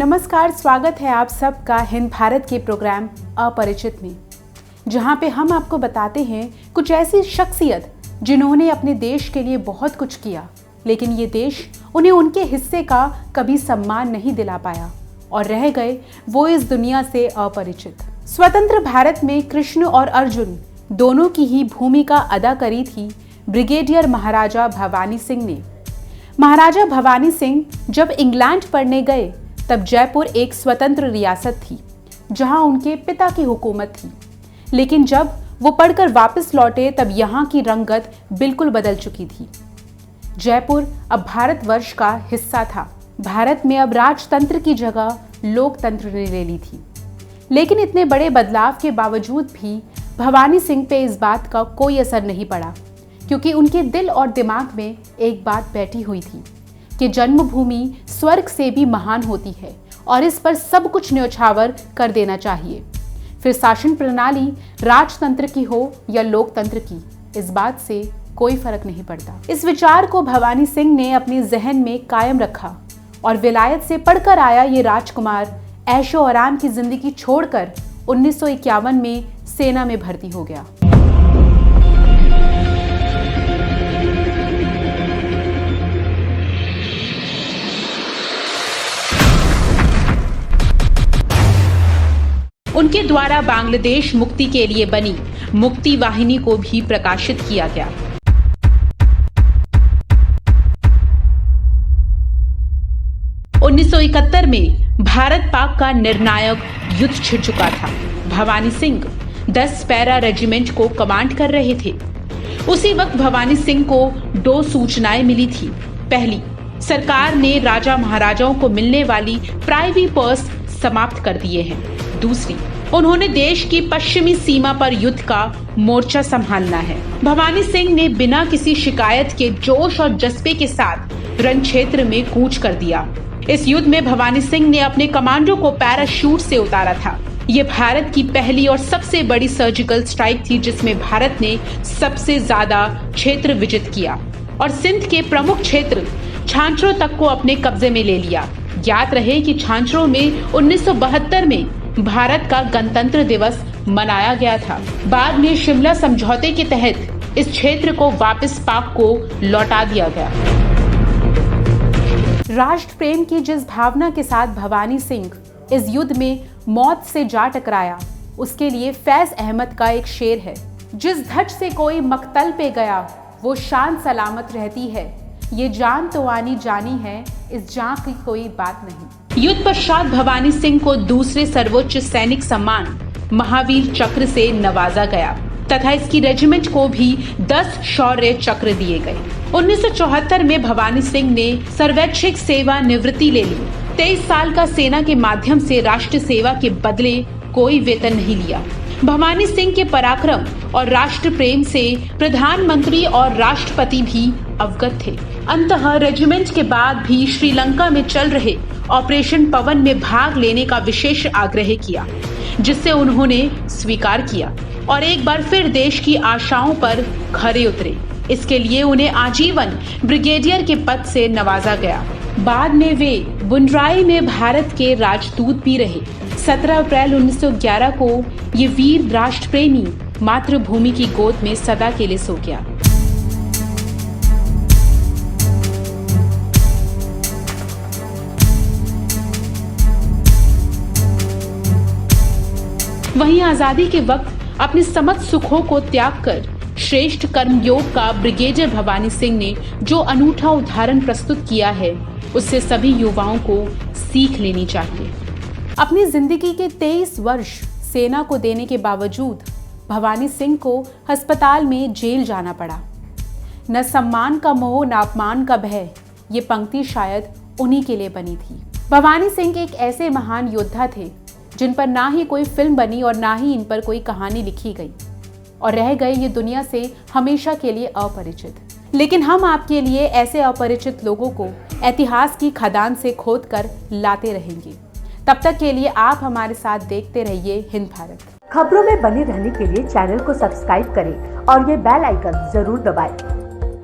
नमस्कार, स्वागत है आप सबका हिंद भारत के प्रोग्राम अपरिचित में, जहां पे हम आपको बताते हैं कुछ ऐसी शख्सियत जिन्होंने अपने देश के लिए बहुत कुछ किया, लेकिन ये देश उन्हें उनके हिस्से का कभी सम्मान नहीं दिला पाया और रह गए वो इस दुनिया से अपरिचित। स्वतंत्र भारत में कृष्ण और अर्जुन दोनों की ही भूमिका अदा करी थी ब्रिगेडियर महाराजा भवानी सिंह ने। महाराजा भवानी सिंह जब इंग्लैंड पढ़ने गए तब जयपुर एक स्वतंत्र रियासत थी जहां उनके पिता की हुकूमत थी, लेकिन जब वो पढ़कर वापस लौटे तब यहाँ की रंगत बिल्कुल बदल चुकी थी। जयपुर अब भारतवर्ष का हिस्सा था। भारत में अब राजतंत्र की जगह लोकतंत्र ने ले ली थी, लेकिन इतने बड़े बदलाव के बावजूद भी भवानी सिंह पे इस बात का कोई असर नहीं पड़ा, क्योंकि उनके दिल और दिमाग में एक बात बैठी हुई थी कि जन्मभूमि स्वर्ग से भी महान होती है और इस पर सब कुछ न्यौछावर कर देना चाहिए। फिर शासन प्रणाली राजतंत्र की हो या लोकतंत्र की, इस बात से कोई फर्क नहीं पड़ता। इस विचार को भवानी सिंह ने अपने जहन में कायम रखा और विलायत से पढ़कर आया ये राजकुमार ऐशो आराम की जिंदगी छोड़कर 1951 में सेना में भर्ती हो गया। उनके द्वारा बांग्लादेश मुक्ति के लिए बनी मुक्ति वाहिनी को भी प्रकाशित किया गया। उन्नीस में भारत पाक का निर्णायक युद्ध छिड़ चुका था। भवानी सिंह 10 पैरा रेजिमेंट को कमांड कर रहे थे। उसी वक्त भवानी सिंह को 2 सूचनाएं मिली थी। पहली, सरकार ने राजा महाराजाओं को मिलने वाली प्राइवी पर्स समाप्त कर दिए हैं। दूसरी, उन्होंने देश की पश्चिमी सीमा पर युद्ध का मोर्चा संभालना है। भवानी सिंह ने बिना किसी शिकायत के जोश और जज्बे के साथ रण क्षेत्र में कूच कर दिया। इस युद्ध में भवानी सिंह ने अपने कमांडो को पैराशूट से उतारा था। ये भारत की पहली और सबसे बड़ी सर्जिकल स्ट्राइक थी, जिसमें भारत ने सबसे ज्यादा क्षेत्र विजित किया और सिंध के प्रमुख क्षेत्र छांचरों तक को अपने कब्जे में ले लिया। याद रहे कि छांचरों में 1972 में भारत का गणतंत्र दिवस मनाया गया था। बाद में शिमला समझौते के तहत इस क्षेत्र को वापस पाक को लौटा दिया गया। राष्ट्र प्रेम की जिस भावना के साथ भवानी सिंह इस युद्ध में मौत से जा टकराया, उसके लिए फैज अहमद का एक शेर है, जिस धड़ से कोई मकतल पे गया वो शान सलामत रहती है, ये जान तो आनी जानी है, इस जान की कोई बात नहीं। युद्ध पश्चात भवानी सिंह को दूसरे सर्वोच्च सैनिक सम्मान महावीर चक्र से नवाजा गया तथा इसकी रेजिमेंट को भी 10 शौर्य चक्र दिए गए। 1974 में भवानी सिंह ने सर्वैच्छिक सेवा निवृत्ति ले ली। 23 साल का सेना के माध्यम से राष्ट्र सेवा के बदले कोई वेतन नहीं लिया। भवानी सिंह के पराक्रम और राष्ट्र प्रेम से प्रधानमंत्री और राष्ट्रपति भी अवगत थे। अंततः रेजिमेंट के बाद भी श्रीलंका में चल रहे ऑपरेशन पवन में भाग लेने का विशेष आग्रह किया, जिससे उन्होंने स्वीकार किया और एक बार फिर देश की आशाओं पर खरे उतरे। इसके लिए उन्हें आजीवन ब्रिगेडियर के पद से नवाजा गया। बाद में वे बुनराई में भारत के राजदूत भी रहे। 17 अप्रैल 1911 को ये वीर राष्ट्र प्रेमी मातृभूमि की गोद में सदा के लिए सो गया। वहीं आजादी के वक्त अपने समस्त सुखों को त्याग कर श्रेष्ठ कर्मयोग का ब्रिगेडियर भवानी सिंह ने जो अनूठा उदाहरण प्रस्तुत किया है, उससे सभी युवाओं को सीख लेनी चाहिए। अपनी जिंदगी के 23 वर्ष सेना को देने के बावजूद भवानी सिंह को अस्पताल में जेल जाना पड़ा। न सम्मान का मोह न अपमान का भय, ये पंक्ति शायद उन्हीं के लिए बनी थी। भवानी सिंह एक ऐसे महान योद्धा थे जिन पर ना ही कोई फिल्म बनी और ना ही इन पर कोई कहानी लिखी गई और रह गए ये दुनिया से हमेशा के लिए अपरिचित। लेकिन हम आपके लिए ऐसे अपरिचित लोगों को इतिहास की खदान से खोद कर लाते रहेंगे। तब तक के लिए आप हमारे साथ देखते रहिए हिंद भारत। खबरों में बने रहने के लिए चैनल को सब्सक्राइब करें और ये बेल आइकन जरूर दबाएं।